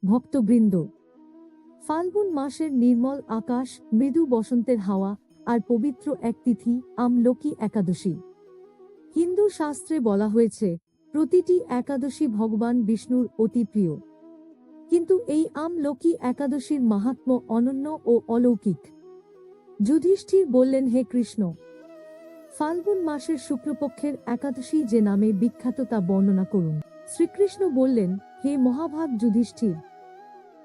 ভক্তবৃন্দ, ফাল্গুন মাসের নির্মল আকাশ, মৃদু বসন্তের হাওয়া আর পবিত্র এক তিথি আমলকি একাদশী। হিন্দু শাস্ত্রে বলা হয়েছে প্রতিটি একাদশী ভগবান বিষ্ণুর অতি প্রিয়, কিন্তু এই আমলকি একাদশীর মাহাত্ম্য অনন্য ও অলৌকিক। যুধিষ্ঠির বললেন, হে কৃষ্ণ, ফাল্গুন মাসের শুক্লপক্ষের একাদশী যে নামে বিখ্যাত তা বর্ণনা করুন। শ্রীকৃষ্ণ বললেন, হে মহাভাগ যুধিষ্ঠির,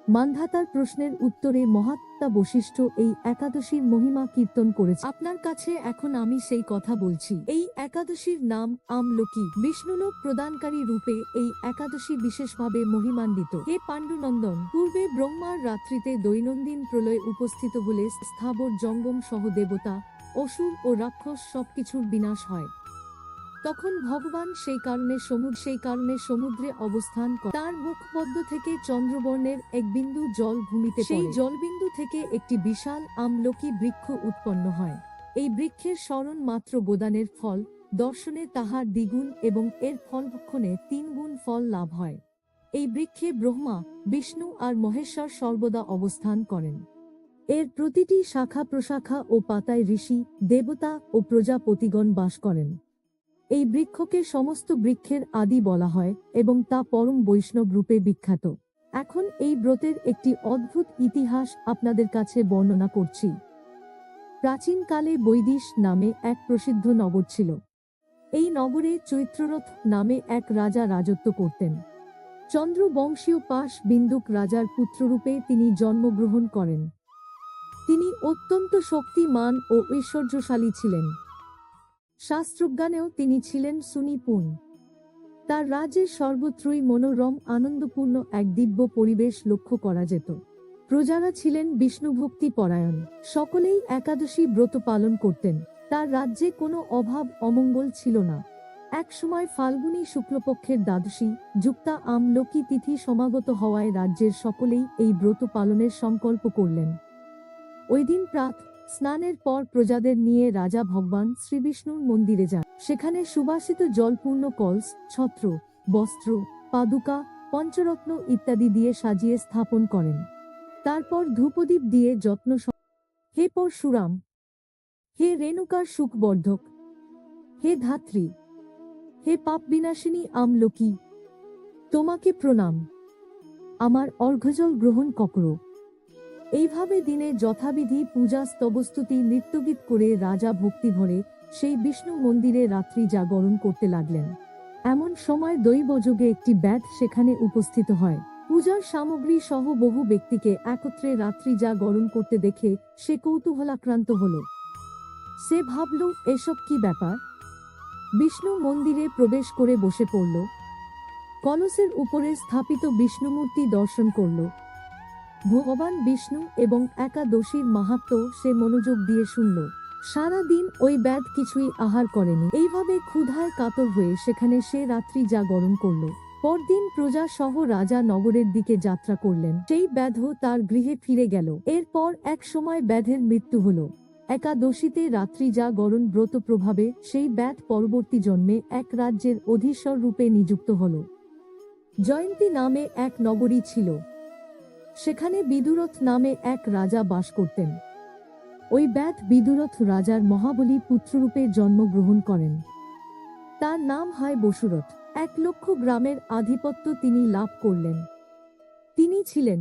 মান্ধাতার প্রশ্নের উত্তরে মহাত্মা বশিষ্ঠ এই একাদশীর মহিমা কীর্তন করেছে। আপনার কাছে এখন আমি সেই কথা বলছি। এই একাদশীর নাম আমলকি। বিষ্ণুলোক প্রদানকারী রূপে এই একাদশী বিশেষভাবে মহিমান্বিত। হে পাণ্ডুনন্দন, পূর্বে ব্রহ্মার রাত্রিতে দৈনন্দিন প্রলয় উপস্থিত হলে স্থাবর জঙ্গম সহ দেবতা, অসুর ও রাক্ষস সবকিছুর বিনাশ হয়। তখন ভগবান সেই কারণে সমুদ্রে অবস্থান করে। তার মুখপদ্ম থেকে চন্দ্রবর্ণের এক বিন্দু জল ভূমিতে পড়ে। সেই জলবিন্দু থেকে একটি বিশাল আমলকি বৃক্ষ উৎপন্ন হয়। এই বৃক্ষের স্মরণ মাত্র গোদানের ফল, দর্শনে তাহার দ্বিগুণ এবং এর ফলভক্ষণে 3 গুণ ফল লাভ হয়। এই বৃক্ষে ব্রহ্মা, বিষ্ণু আর মহেশ্বর সর্বদা অবস্থান করেন। এর প্রতিটি শাখা প্রশাখা ও পাতায় ঋষি, দেবতা ও প্রজাপতিগণ বাস করেন। এই বৃক্ষকে সমস্ত বৃক্ষের আদি বলা হয় এবং তা পরম বৈষ্ণব রূপে বিখ্যাত। এখন এই ব্রতের একটি অদ্ভুত ইতিহাস আপনাদের কাছে বর্ণনা করছি। প্রাচীনকালে বৈদিশ নামে এক প্রসিদ্ধ নগর ছিল। এই নগরে চৈত্ররথ নামে এক রাজা রাজত্ব করতেন। চন্দ্রবংশীয় পাশ বিন্দুক রাজার পুত্ররূপে তিনি জন্মগ্রহণ করেন। তিনি অত্যন্ত শক্তিমান ও ঐশ্বর্যশালী ছিলেন। শাস্ত্রজ্ঞানেও তিনি ছিলেন সুনিপুণ। তার রাজ্যের সর্বত্রই মনোরম আনন্দপূর্ণ এক দিব্য পরিবেশ লক্ষ্য করা যেত। প্রজারা ছিলেন বিষ্ণুভক্তি পরায়ণ, সকলেই একাদশী ব্রত পালন করতেন। তার রাজ্যে কোনো অভাব অমঙ্গল ছিল না। এক সময় ফাল্গুনী শুক্লপক্ষের দ্বাদশী যুক্তা আমলকি তিথি সমাগত হওয়ায় রাজ্যের সকলেই এই ব্রত পালনের সংকল্প করলেন। ওই দিন প্রাত স্নানের পর প্রজাদের নিয়ে রাজা ভগবান শ্রীবিষ্ণুর মন্দিরে যান। সেখানে সুবাসিত জলপূর্ণ কলস, ছত্র, বস্ত্র, পাদুকা, পঞ্চরত্ন ইত্যাদি দিয়ে সাজিয়ে স্থাপন করেন। তারপর ধূপদীপ দিয়ে যত্ন হে পরশুরাম, হে রেণুকার সুখবর্ধক, হে ধাত্রী, হে পাপ বিনাশিনী আমলকি, তোমাকে প্রণাম, আমার অর্ঘ্যজল গ্রহণ করো। এইভাবে দিনে যথাবিধি পূজা স্তবস্তুতি নৃত্যগীত করে রাজা ভক্তি ভরে সেই বিষ্ণু মন্দিরে রাত্রি জাগরণ করতে লাগলেন। এমন সময় দৈবযোগে একটি ব্যাধ সেখানে উপস্থিত হয়। পূজার সামগ্রী সহ বহু ব্যক্তিকে একত্রে রাত্রি জাগরণ করতে দেখে সে কৌতূহলাক্রান্ত হল। সে ভাবল, এসব কি ব্যাপার? বিষ্ণু মন্দিরে প্রবেশ করে বসে পড়ল। কলসের উপরে স্থাপিত বিষ্ণুমূর্তি দর্শন করল। ভগবান বিষ্ণু এবং একাদশীর মাহাত্ম্য সে মনোযোগ দিয়ে শুনল। সারা দিন ওই ব্যাধ কিছুই আহার করেনি। এইভাবে ক্ষুধায় কাতর হয়ে সেখানে সে রাত্রি জাগরণ করল। পরদিন প্রজা সহ রাজা নগরের দিকে যাত্রা করলেন। সেই ব্যাধ তার গৃহে ফিরে গেল। এরপর এক সময় ব্যাধের মৃত্যু হল। একাদশীতে রাত্রি জাগরণ ব্রত প্রভাবে সেই ব্যাধ পরবর্তী জন্মে এক রাজ্যের অধীশ্বর রূপে নিযুক্ত হল। জয়ন্তী নামে এক নগরী ছিল। সেখানে বিদুরথ নামে এক রাজা বাস করতেন। ওই ব্যাধ বিদুরথ রাজার মহাবলী পুত্ররূপে জন্মগ্রহণ করেন। তার নাম হয় বসুরথ। 1,00,000 গ্রামের আধিপত্য তিনি লাভ করলেন। তিনি ছিলেন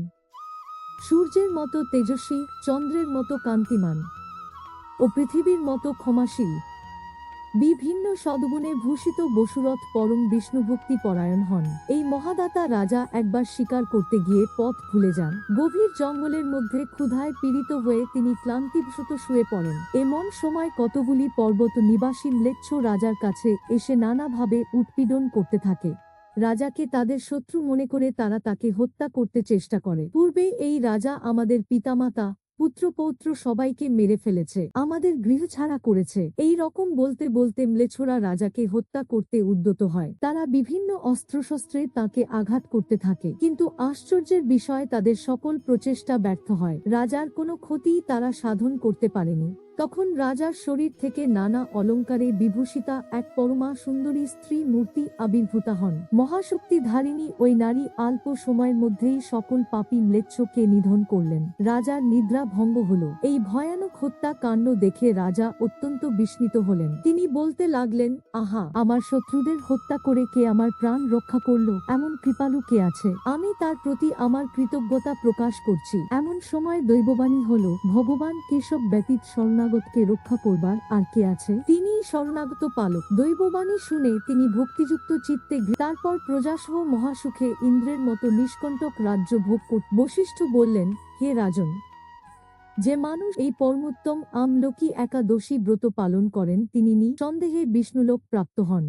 সূর্যের মতো তেজস্বী, চন্দ্রের মতো কান্তিমান ও পৃথিবীর মতো ক্ষমাশীল। বিভিন্ন সদ্গুণে ভূষিত বসুরথ পরম বিষ্ণুভক্তি পরায়ণ হন। এই মহাদাতা রাজা একবার শিকার করতে গিয়ে পথ ভুলে যান। গভীর জঙ্গলের মধ্যে ক্ষুধায় পীড়িত হয়ে তিনি ক্লান্তিবশত শুয়ে পড়েন। এমন সময় কতগুলি পর্বত নিবাসী ম্লেচ্ছ রাজার কাছে এসে নানাভাবে উৎপীড়ন করতে থাকে। রাজাকে তাদের শত্রু মনে করে তারা তাকে হত্যা করতে চেষ্টা করে। পূর্বে এই রাজা আমাদের পিতামাতা, পুত্রপৌত্র সবাইকে মেরে ফেলেছে, আমাদের গৃহছাড়া করেছে। এই রকম বলতে বলতে ম্লেচ্ছরা রাজাকে হত্যা করতে উদ্যত হয়। তারা বিভিন্ন অস্ত্রশস্ত্রে তাকে আঘাত করতে থাকে, কিন্তু আশ্চর্যের বিষয় তাদের সকল প্রচেষ্টা ব্যর্থ হয়। রাজার কোনো ক্ষতি তারা সাধন করতে পারেনি। তখন রাজার শরীর থেকে নানা অলঙ্কারে বিভূষিতা এক পরমা সুন্দরী স্ত্রী মূর্তি আবির্ভূত হন। মহাশক্তিধারিণী ওই নারী অল্প সময়ের মধ্যেই সকল পাপী ম্লেচ্ছকে নিধন করলেন। রাজার নিদ্রা ভঙ্গ হল। এই ভয়ানক হত্যাকাণ্ড দেখে রাজা অত্যন্ত বিস্মিত হলেন। তিনি বলতে লাগলেন, আহা, আমার শত্রুদের হত্যা করে কে আমার প্রাণ রক্ষা করল, এমন কৃপালু কে আছে? আমি তার প্রতি আমার কৃতজ্ঞতা প্রকাশ করছি। এমন সময় দৈববাণী হল, ভগবান কেশব ব্যতীত শরণাগতকে রক্ষা করবার আর কে আছে? তিনিই শরণাগত পালক। দৈববাণী শুনে তিনি ভক্তিযুক্ত চিত্তে তারপর প্রজাসহ মহাসুখে ইন্দ্রের মতো নিষ্কণ্টক রাজ্য ভোগ করত। বশিষ্ঠ বললেন, হে রাজন, যে মানুষ এই পরমোত্তম আমলকি একাদশী ব্রত পালন করেন তিনি নিঃসন্দেহে বিষ্ণুলোক প্রাপ্ত হন।